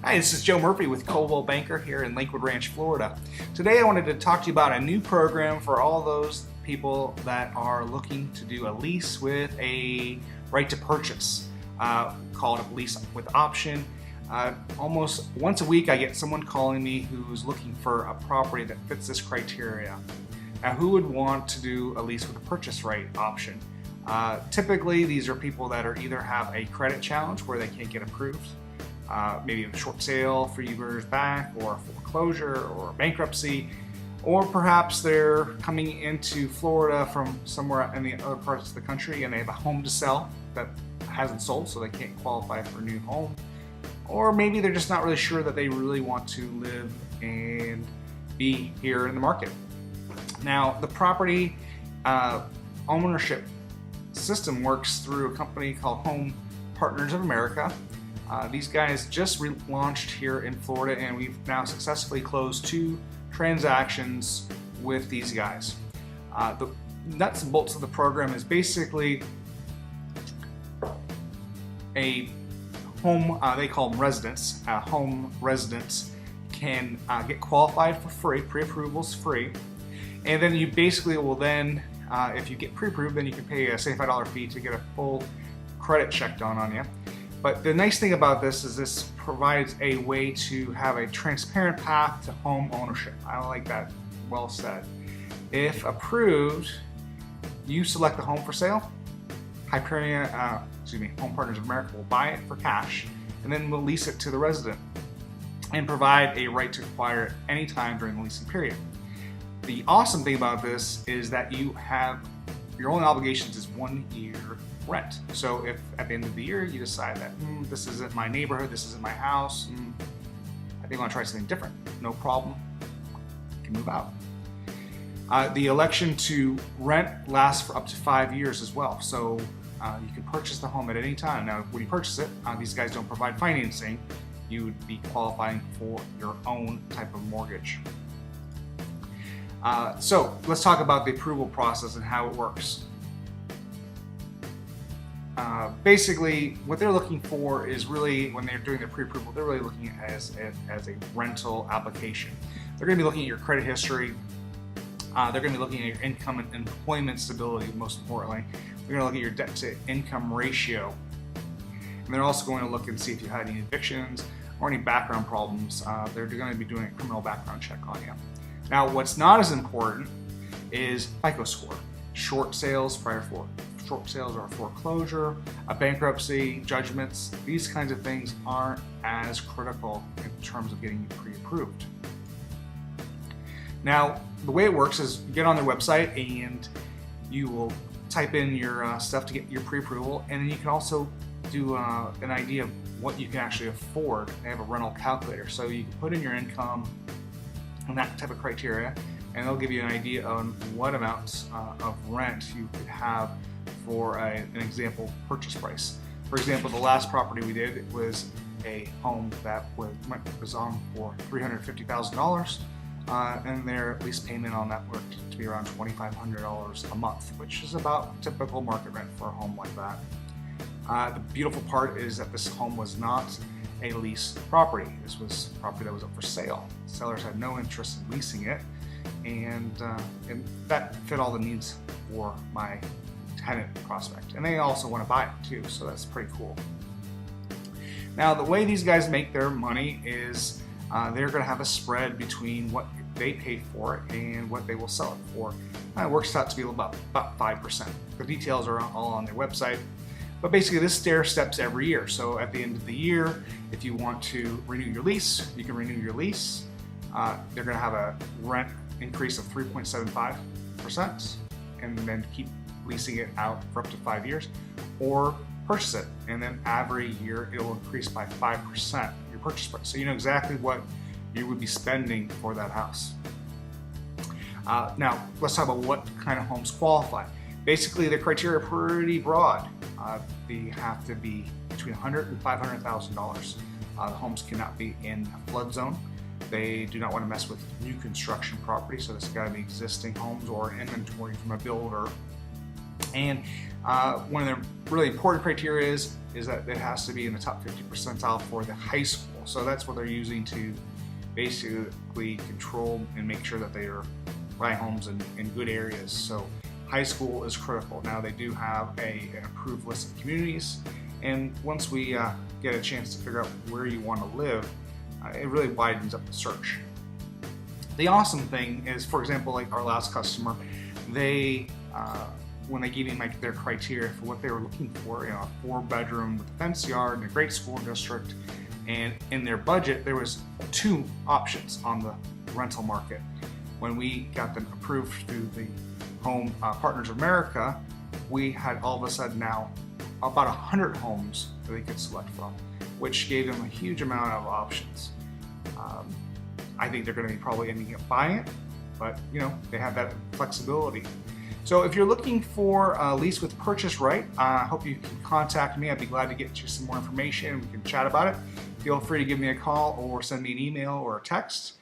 Hi, this is Joe Murphy with Coldwell Banker here in Lakewood Ranch, Florida. Today I wanted to talk to you about a new program for all those people that are looking to do a lease with a right to purchase, called a lease with option. Almost once a week I get someone calling me who's looking for a property that fits this criteria. Now, who would want to do a lease with a purchase right option? Typically these are people that are either have a credit challenge where they can't get approved, maybe a short sale 3 years back, or a foreclosure or bankruptcy, or perhaps they're coming into Florida from somewhere in the other parts of the country and they have a home to sell that hasn't sold, so they can't qualify for a new home. Or maybe they're just not really sure that they really want to live and be here in the market. Now, the property ownership system works through a company called Home Partners of America. These guys just launched here in Florida, and we've now successfully closed 2 transactions with these guys. The nuts and bolts of the program is basically a home, they call them residents. Home residents can get qualified for free, pre-approvals free, and then you basically will then, if you get pre-approved, then you can pay a $75 fee to get a full credit check done on you. But the nice thing about this is this provides a way to have a transparent path to home ownership. I like that. Well said. If approved, you select the home for sale. Home Partners of America will buy it for cash, and then we'll lease it to the resident and provide a right to acquire it anytime during the leasing period. The awesome thing about this is that you have your only obligations is 1 year rent. So if at the end of the year you decide that this isn't my neighborhood, this isn't my house, I think I want to try something different, no problem, you can move out. The election to rent lasts for up to 5 years as well. So you can purchase the home at any time. Now, when you purchase it, these guys don't provide financing. You would be qualifying for your own type of mortgage. So let's talk about the approval process and how it works. Basically, what they're looking for is really, when they're doing their pre-approval, they're really looking at it as a rental application. They're going to be looking at your credit history. They're going to be looking at your income and employment stability, most importantly. They're going to look at your debt to income ratio. And they're also going to look and see if you had any evictions or any background problems. They're going to be doing a criminal background check on you. Now, what's not as important is FICO score. Short sales, short sales or foreclosure, a bankruptcy, judgments, these kinds of things aren't as critical in terms of getting you pre-approved. Now, the way it works is you get on their website and you will type in your stuff to get your pre-approval, and then you can also do an idea of what you can actually afford. They have a rental calculator, so you can put in your income and that type of criteria, and they'll give you an idea on what amounts of rent you could have for an example purchase price. For example, the last property we did was a home that was on for $350,000, and their lease payment on that worked to be around $2,500 a month, which is about typical market rent for a home like that. The beautiful part is that this home was not a leased property. This was property that was up for sale. Sellers had no interest in leasing it, and that fit all the needs for my tenant prospect. And they also want to buy it too, so that's pretty cool. Now, the way these guys make their money is they're going to have a spread between what they pay for it and what they will sell it for. It works out to be about 5%. The details are all on their website. But basically, this stair steps every year. So at the end of the year, if you want to renew your lease, you can renew your lease. They're going to have a rent increase of 3.75%, and then keep leasing it out for up to 5 years, or purchase it, and then every year it will increase by 5% your purchase price. So you know exactly what you would be spending for that house. Now, let's talk about what kind of homes qualify. Basically, the criteria are pretty broad. They have to be between $100,000 and $500,000. The homes cannot be in a flood zone. They do not want to mess with new construction property, so this has got to be existing homes or inventory from a builder. And one of the really important criteria is that it has to be in the top 50 percentile for the high school. So that's what they're using to basically control and make sure that they are buying homes in good areas. So high school is critical. Now they do have an approved list of communities, and once we get a chance to figure out where you want to live, it really widens up the search. The awesome thing is, for example, like our last customer, they when they gave me their criteria for what they were looking for, a 4-bedroom with a fenced yard and a great school district, and in their budget there was 2 options on the rental market. When we got them approved through the Home Partners of America, we had all of a sudden now about 100 homes that they could select from, which gave them a huge amount of options. I think they're going to be probably ending up buying it, but they have that flexibility. So if you're looking for a lease with purchase right, I hope you can contact me. I'd be glad to get you some more information and we can chat about it. Feel free to give me a call or send me an email or a text.